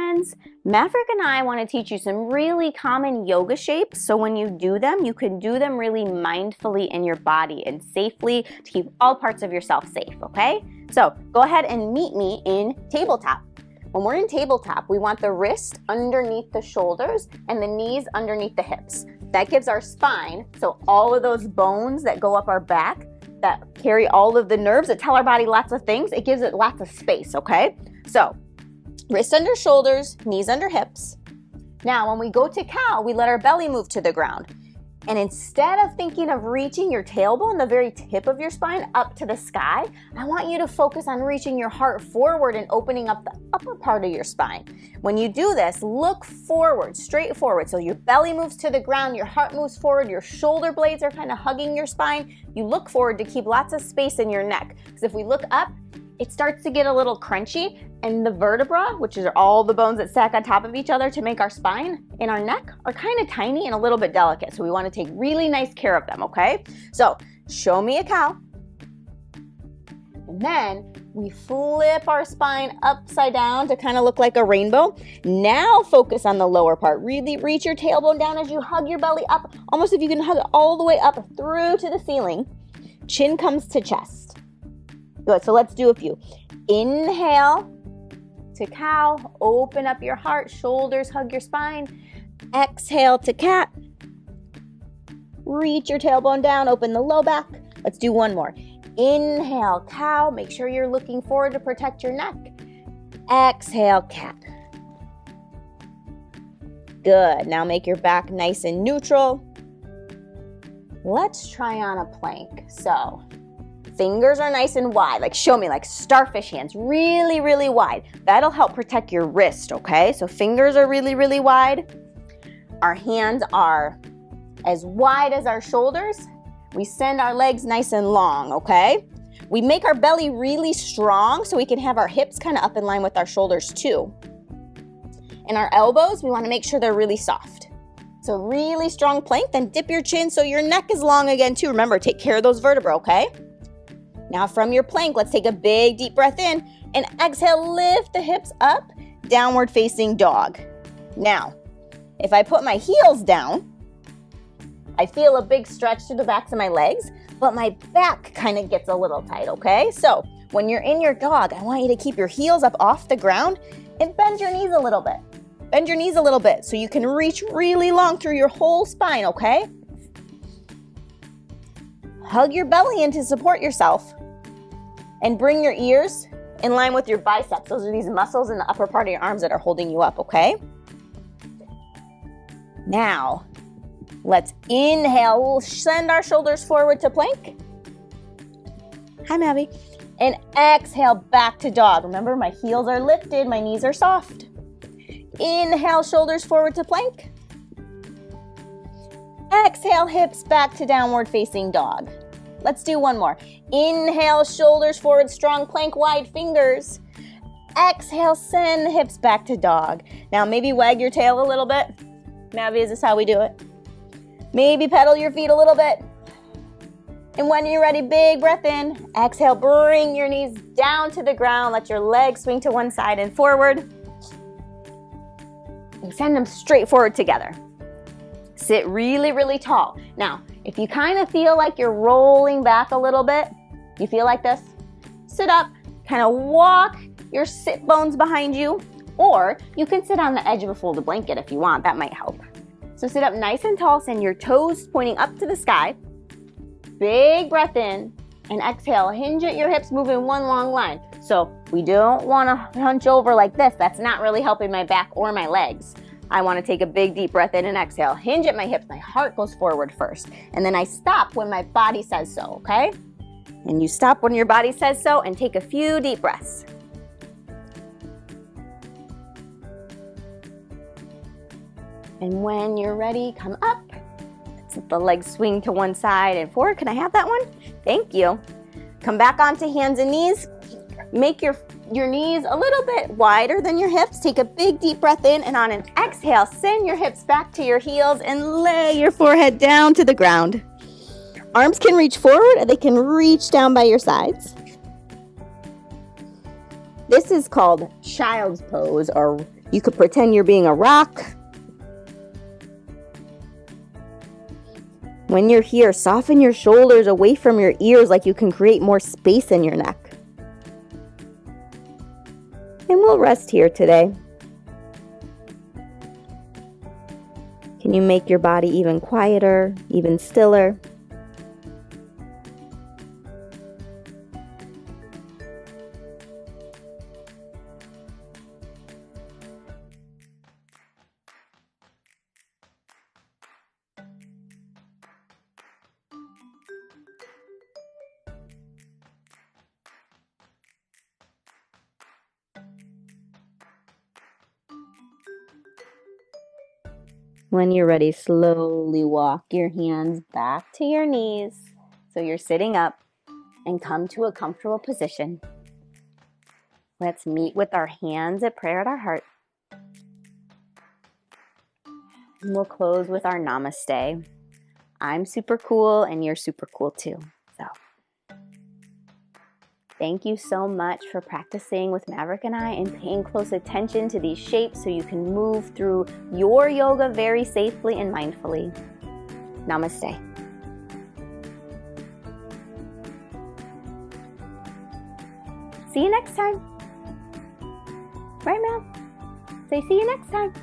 friends. Maverick and I want to teach you some really common yoga shapes, so when you do them, you can do them really mindfully in your body and safely to keep all parts of yourself safe, okay? So go ahead and meet me in tabletop. When we're in tabletop, we want the wrist underneath the shoulders and the knees underneath the hips. That gives our spine, so all of those bones that go up our back, that carry all of the nerves that tell our body lots of things, it gives it lots of space, okay? So, wrist under shoulders, knees under hips. Now, when we go to cow, we let our belly move to the ground. And instead of thinking of reaching your tailbone, the very tip of your spine, up to the sky, I want you to focus on reaching your heart forward and opening up the upper part of your spine. When you do this, look forward, straight forward. So your belly moves to the ground, your heart moves forward, your shoulder blades are kind of hugging your spine. You look forward to keep lots of space in your neck. Because if we look up, it starts to get a little crunchy, and the vertebra, which are all the bones that stack on top of each other to make our spine and our neck, are kind of tiny and a little bit delicate. So we want to take really nice care of them, okay? So show me a cow. And then we flip our spine upside down to kind of look like a rainbow. Now focus on the lower part. Really reach your tailbone down as you hug your belly up, almost if you can hug it all the way up through to the ceiling. Chin comes to chest. Good, so let's do a few. Inhale to cow, open up your heart, shoulders hug your spine. Exhale to cat. Reach your tailbone down, open the low back. Let's do one more. Inhale, cow, make sure you're looking forward to protect your neck. Exhale, cat. Good, now make your back nice and neutral. Let's try on a plank. So, fingers are nice and wide, like show me, like starfish hands, really, really wide. That'll help protect your wrist, okay? So fingers are really, really wide. Our hands are as wide as our shoulders. We send our legs nice and long, okay? We make our belly really strong so we can have our hips kind of up in line with our shoulders too. And our elbows, we want to make sure they're really soft. So really strong plank, then dip your chin so your neck is long again too. Remember, take care of those vertebrae, okay? Now from your plank, let's take a big deep breath in and exhale, lift the hips up, downward facing dog. Now, if I put my heels down, I feel a big stretch through the backs of my legs, but my back kind of gets a little tight, okay? So when you're in your dog, I want you to keep your heels up off the ground and bend your knees a little bit. Bend your knees a little bit so you can reach really long through your whole spine, okay? Hug your belly in to support yourself. And bring your ears in line with your biceps. Those are these muscles in the upper part of your arms that are holding you up, okay? Now, let's inhale. We'll send our shoulders forward to plank. Hi, Mavi. And exhale back to dog. Remember, my heels are lifted, my knees are soft. Inhale, shoulders forward to plank. Exhale, hips back to downward facing dog. Let's do one more. Inhale, shoulders forward, strong plank, wide fingers. Exhale, send the hips back to dog. Now maybe wag your tail a little bit. Mavi, is this how we do it? Maybe pedal your feet a little bit. And when you're ready, big breath in. Exhale, bring your knees down to the ground. Let your legs swing to one side and forward. And send them straight forward together. Sit really, really tall. Now, if you kind of feel like you're rolling back a little bit, you feel like this? Sit up, kind of walk your sit bones behind you, or you can sit on the edge of a folded blanket if you want. That might help. So sit up nice and tall, send your toes pointing up to the sky. Big breath in, and exhale. Hinge at your hips, move in one long line. So we don't want to hunch over like this. That's not really helping my back or my legs. I want to take a big deep breath in and exhale. Hinge at my hips. My heart goes forward first. And then I stop when my body says so, okay? And you stop when your body says so and take a few deep breaths. And when you're ready, come up. Let the legs swing to one side and forward. Can I have that one? Thank you. Come back onto hands and knees. Make your knees a little bit wider than your hips. Take a big deep breath in, and on an exhale, send your hips back to your heels and lay your forehead down to the ground. Arms can reach forward, and they can reach down by your sides. This is called child's pose or You could pretend you're being a rock. When you're here, soften your shoulders away from your ears like you can create more space in your neck. And we'll rest here today. Can you make your body even quieter, even stiller? When you're ready, slowly walk your hands back to your knees so you're sitting up and come to a comfortable position. Let's meet with our hands at prayer at our heart. And we'll close with our namaste. I'm super cool and you're super cool too. So thank you so much for practicing with Maverick and I and paying close attention to these shapes so you can move through your yoga very safely and mindfully. Namaste. See you next time. Right, Mav? Say see you next time.